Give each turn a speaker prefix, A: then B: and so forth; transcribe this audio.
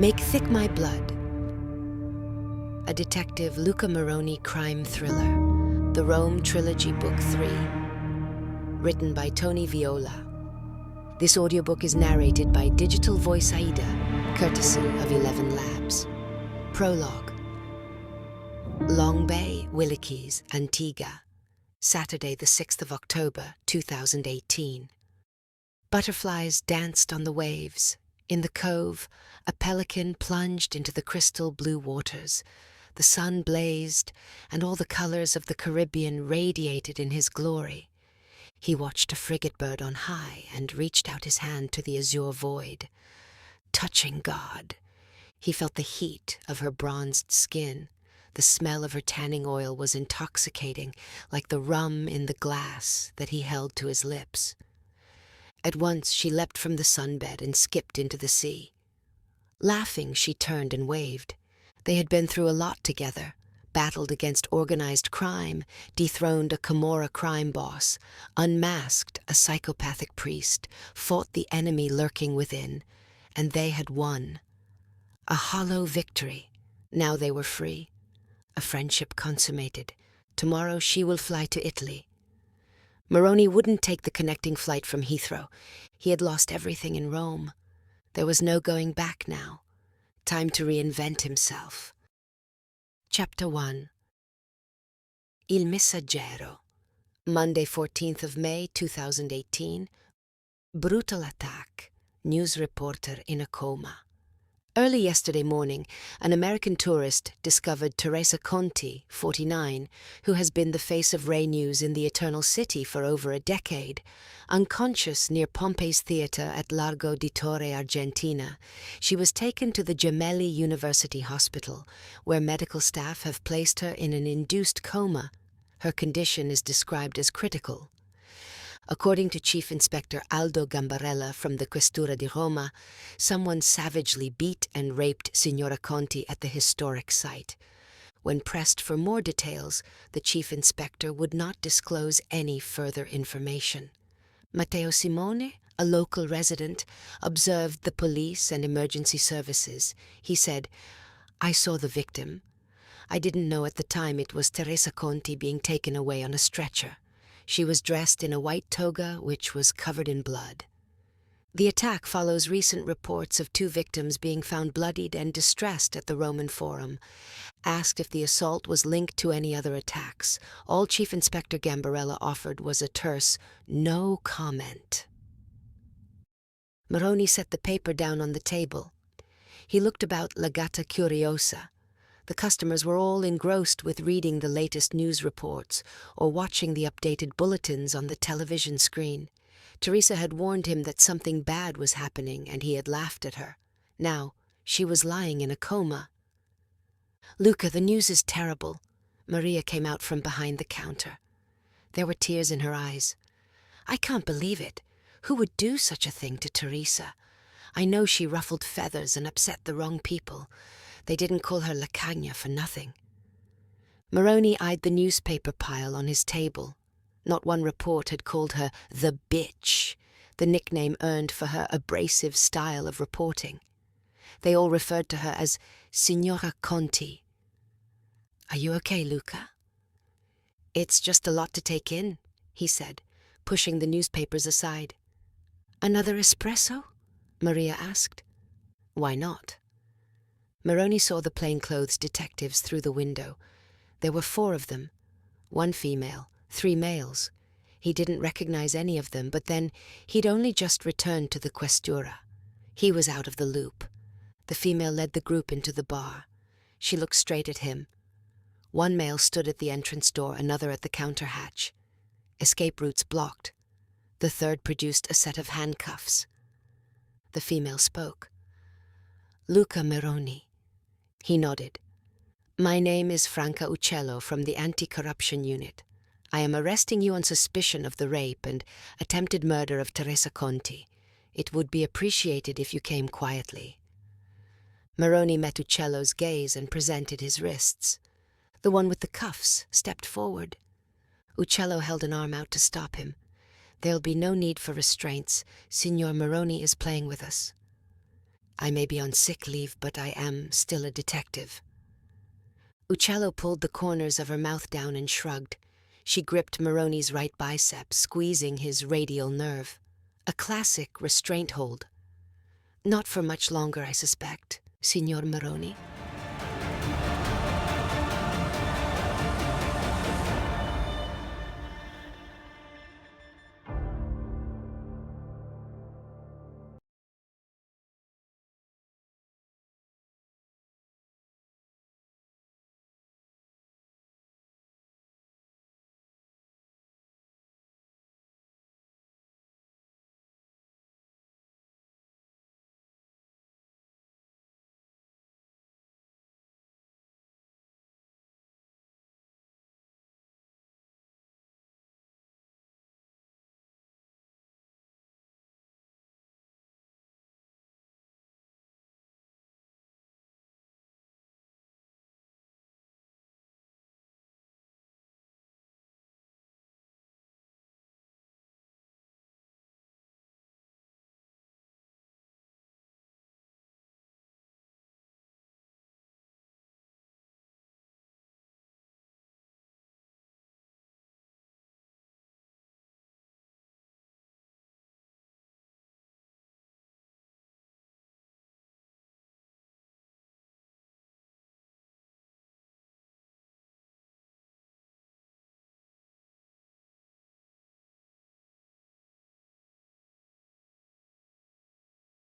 A: Make Thick My Blood. A detective Luca Meroni crime thriller. The Rome Trilogy Book 3. Written by Tony Viola. This audiobook is narrated by Digital Voice Aida, courtesy of 11 Labs. Prologue. Long Bay, Willikies, Antigua. Saturday the 6th of October, 2018. Butterflies danced on the waves. In the cove, a pelican plunged into the crystal blue waters. The sun blazed, and all the colors of the Caribbean radiated in his glory. He watched a frigate bird on high and reached out his hand to the azure void. Touching God, he felt the heat of her bronzed skin. The smell of her tanning oil was intoxicating, like the rum in the glass that he held to his lips. At once she leapt from the sunbed and skipped into the sea. Laughing, she turned and waved. They had been through a lot together, battled against organized crime, dethroned a Camorra crime boss, unmasked a psychopathic priest, fought the enemy lurking within, and they had won. A hollow victory. Now they were free. A friendship consummated. Tomorrow she will fly to Italy. Meroni wouldn't take the connecting flight from Heathrow. He had lost everything in Rome. There was no going back now. Time to reinvent himself. Chapter 1. Il Messaggero. Monday, 14th of May, 2018. Brutal attack. News reporter in a coma. Early yesterday morning, an American tourist discovered Teresa Conti, 49, who has been the face of Ray News in the Eternal City for over a decade, unconscious near Pompei's Theatre at Largo di Torre Argentina. She was taken to the Gemelli University Hospital, where medical staff have placed her in an induced coma. Her condition is described as critical. According to Chief Inspector Aldo Gambarella from the Questura di Roma, someone savagely beat and raped Signora Conti at the historic site. When pressed for more details, the Chief Inspector would not disclose any further information. Matteo Simone, a local resident, observed the police and emergency services. He said, "I saw the victim. I didn't know at the time it was Teresa Conti being taken away on a stretcher. She was dressed in a white toga which was covered in blood." The attack follows recent reports of 2 victims being found bloodied and distressed at the Roman Forum. Asked if the assault was linked to any other attacks, all Chief Inspector Gambarella offered was a terse, "No comment." Meroni set the paper down on the table. He looked about La Gatta Curiosa. The customers were all engrossed with reading the latest news reports or watching the updated bulletins on the television screen. Teresa had warned him that something bad was happening, and he had laughed at her. Now, she was lying in a coma. "Luca, the news is terrible." Maria came out from behind the counter. There were tears in her eyes. "I can't believe it. Who would do such a thing to Teresa? I know she ruffled feathers and upset the wrong people. They didn't call her La Cagna for nothing." Meroni eyed the newspaper pile on his table. Not one report had called her the bitch, the nickname earned for her abrasive style of reporting. They all referred to her as Signora Conti. "Are you okay, Luca?" "It's just a lot to take in," he said, pushing the newspapers aside. "Another espresso?" Maria asked. "Why not?" Meroni saw the plainclothes detectives through the window. There were 4 of them, 1 female, 3 males. He didn't recognize any of them, but then he'd only just returned to the Questura. He was out of the loop. The female led the group into the bar. She looked straight at him. 1 male stood at the entrance door, another at the counter hatch. Escape routes blocked. The third produced a set of handcuffs. The female spoke. "Luca Meroni." He nodded. "My name is Franca Uccello from the Anti-Corruption Unit. I am arresting you on suspicion of the rape and attempted murder of Teresa Conti. It would be appreciated if you came quietly." Meroni met Uccello's gaze and presented his wrists. The one with the cuffs stepped forward. Uccello held an arm out to stop him. "There'll be no need for restraints. Signor Meroni is playing with us." I may be on sick leave, but I am still a detective. Uccello pulled the corners of her mouth down and shrugged. She gripped Meroni's right bicep, squeezing his radial nerve. A classic restraint hold. Not for much longer, I suspect, Signor Meroni.